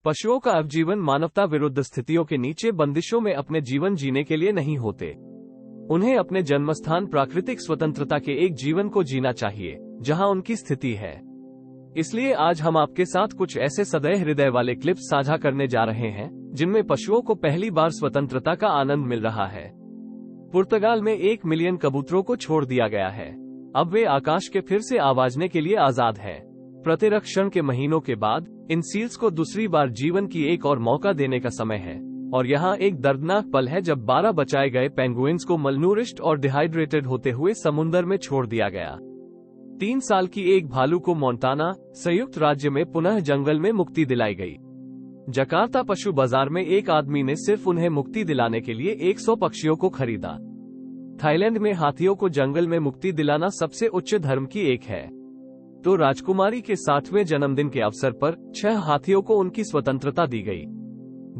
पशुओं का अवजीवन मानवता विरुद्ध स्थितियों के नीचे बंदिशों में अपने जीवन जीने के लिए नहीं होते। उन्हें अपने जन्मस्थान प्राकृतिक स्वतंत्रता के एक जीवन को जीना चाहिए जहां उनकी स्थिति है। इसलिए आज हम आपके साथ कुछ ऐसे सदैव हृदय वाले क्लिप्स साझा करने जा रहे हैं जिनमें पशुओं को पहली बार स्वतंत्रता का आनंद मिल रहा है। पुर्तगाल में 1 मिलियन कबूतरों को छोड़ दिया गया है। अब वे आकाश के फिर से आवाजने के लिए आजाद हैं। प्रतिरक्षण के महीनों के बाद इन सील्स को दूसरी बार जीवन की एक और मौका देने का समय है। और यहाँ एक दर्दनाक पल है जब 12 बचाए गए पेंगुइन्स को मलनूरिश्ड और डिहाइड्रेटेड होते हुए समुद्र में छोड़ दिया गया। 3 साल की एक भालू को मोंटाना, संयुक्त राज्य में पुनः जंगल में मुक्ति दिलाई गई। जकार्ता पशु बाजार में एक आदमी ने सिर्फ उन्हें मुक्ति दिलाने के लिए 100 पक्षियों को खरीदा। थाईलैंड में हाथियों को जंगल में मुक्ति दिलाना सबसे उच्च धर्म की एक है। तो राजकुमारी के 60वें जन्मदिन के अवसर पर 6 हाथियों को उनकी स्वतंत्रता दी गई।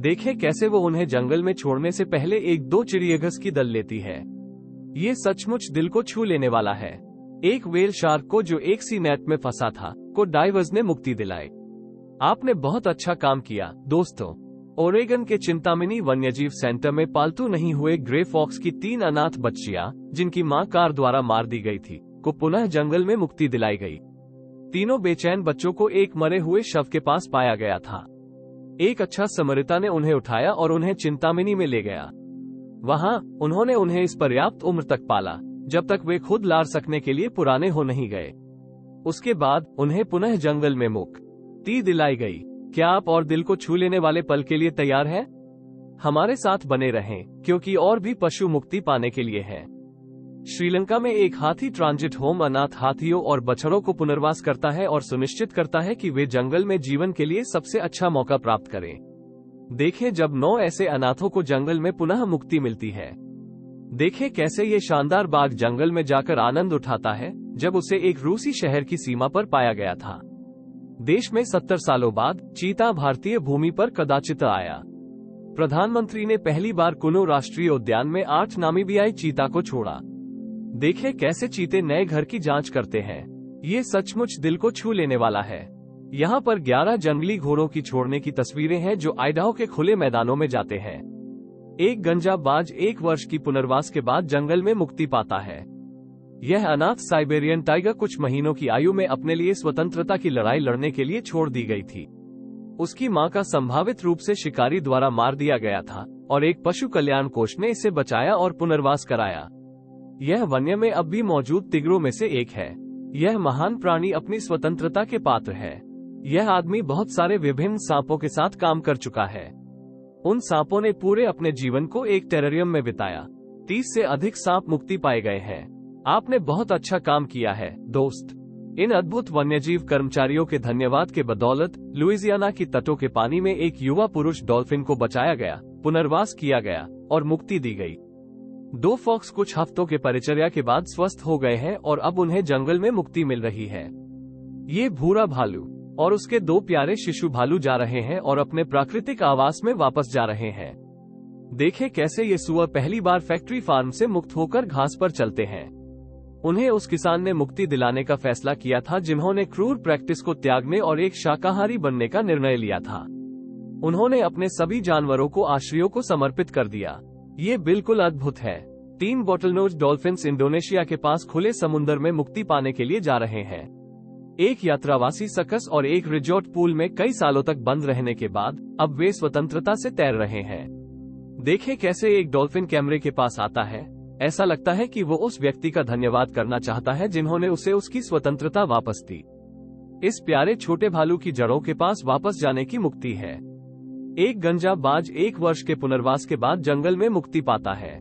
देखें कैसे वो उन्हें जंगल में छोड़ने से पहले 1-2 चिड़ियघस की दल लेती है। ये सचमुच दिल को छू लेने वाला है। एक व्हेल शार्क को जो एक सी नेट में फंसा था को डाइवर्स ने मुक्ति दिलाई। आपने बहुत अच्छा काम किया दोस्तों। ओरेगन के चिंतामणि वन्यजीव सेंटर में पालतू नहीं हुए ग्रे फॉक्स की 3 अनाथ बच्चियां, जिनकी मां कार द्वारा मार दी गई थी, को पुनः जंगल में मुक्ति दिलाई गई। तीनों बेचैन बच्चों को एक मरे हुए शव के पास पाया गया था। एक अच्छा समरिता ने उन्हें उठाया और उन्हें चिंतामणि में ले गया। वहां उन्होंने उन्हें इस पर्याप्त उम्र तक पाला जब तक वे खुद लार सकने के लिए पुराने हो नहीं गए। उसके बाद उन्हें पुनः जंगल में मुक्ति दिलाई गई। क्या आप और दिल को छू लेने वाले पल के लिए तैयार हैं? हमारे साथ बने रहें, क्योंकि और भी पशु मुक्ति पाने के लिए है। श्रीलंका में एक हाथी ट्रांजिट होम अनाथ हाथियों और बछड़ों को पुनर्वास करता है और सुनिश्चित करता है कि वे जंगल में जीवन के लिए सबसे अच्छा मौका प्राप्त करें। देखें जब 9 ऐसे अनाथों को जंगल में पुनः मुक्ति मिलती है। देखें कैसे ये शानदार बाघ जंगल में जाकर आनंद उठाता है जब उसे एक रूसी शहर की सीमा पर पाया गया था। देश में 70 सालों बाद चीता भारतीय भूमि पर कदाचित आया। प्रधानमंत्री ने पहली बार कुनो राष्ट्रीय उद्यान में 8 नामीबियाई चीता को छोड़ा। देखें कैसे चीते नए घर की जांच करते हैं। ये सचमुच दिल को छू लेने वाला है। यहाँ पर 11 जंगली घोड़ों की छोड़ने की तस्वीरें हैं जो आइडाहो के खुले मैदानों में जाते हैं। एक गंजा बाज 1 वर्ष की पुनर्वास के बाद जंगल में मुक्ति पाता है। यह अनाथ साइबेरियन टाइगर कुछ महीनों की आयु में अपने लिए स्वतंत्रता की लड़ाई लड़ने के लिए छोड़ दी गई थी। उसकी मां का संभावित रूप से शिकारी द्वारा मार दिया गया था और एक पशु कल्याण कोष ने इसे बचाया और पुनर्वास कराया। यह वन्य में अब भी मौजूद तिगरों में से एक है। यह महान प्राणी अपनी स्वतंत्रता के पात्र है। यह आदमी बहुत सारे विभिन्न सांपों के साथ काम कर चुका है। उन सांपों ने पूरे अपने जीवन को एक टेरेरियम में बिताया। 30 से अधिक सांप मुक्ति पाए गए हैं। आपने बहुत अच्छा काम किया है दोस्त। इन अद्भुत वन्यजीव कर्मचारियों के धन्यवाद के बदौलत लुइजियाना की तटों के पानी में एक युवा पुरुष डॉल्फिन को बचाया गया, पुनर्वास किया गया और मुक्ति दी गई। 2 फॉक्स कुछ हफ्तों के परिचर्या के बाद स्वस्थ हो गए हैं और अब उन्हें जंगल में मुक्ति मिल रही है। ये भूरा भालू और उसके 2 प्यारे शिशु भालू जा रहे हैं और अपने प्राकृतिक आवास में वापस जा रहे हैं। देखें कैसे ये सुअर पहली बार फैक्ट्री फार्म से मुक्त होकर घास पर चलते हैं। उन्हें उस किसान ने मुक्ति दिलाने का फैसला किया था जिन्होंने क्रूर प्रैक्टिस को त्यागने और एक शाकाहारी बनने का निर्णय लिया था। उन्होंने अपने सभी जानवरों को आश्रयों को समर्पित कर दिया। ये बिल्कुल अद्भुत है। 3 बॉटलनोज डॉल्फिन्स इंडोनेशिया के पास खुले समुद्र में मुक्ति पाने के लिए जा रहे हैं। एक यात्रावासी सकस और एक रिजॉर्ट पूल में कई सालों तक बंद रहने के बाद अब वे स्वतंत्रता से तैर रहे हैं। देखें कैसे एक डॉल्फिन कैमरे के पास आता है। ऐसा लगता है कि वो उस व्यक्ति का धन्यवाद करना चाहता है जिन्होंने उसे उसकी स्वतंत्रता वापस दी। इस प्यारे छोटे भालू की जड़ों के पास वापस जाने की मुक्ति है। एक गंजा बाज 1 वर्ष के पुनर्वास के बाद जंगल में मुक्ति पाता है।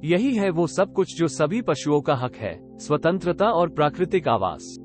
यही है वो सब कुछ जो सभी पशुओं का हक है, स्वतंत्रता और प्राकृतिक आवास।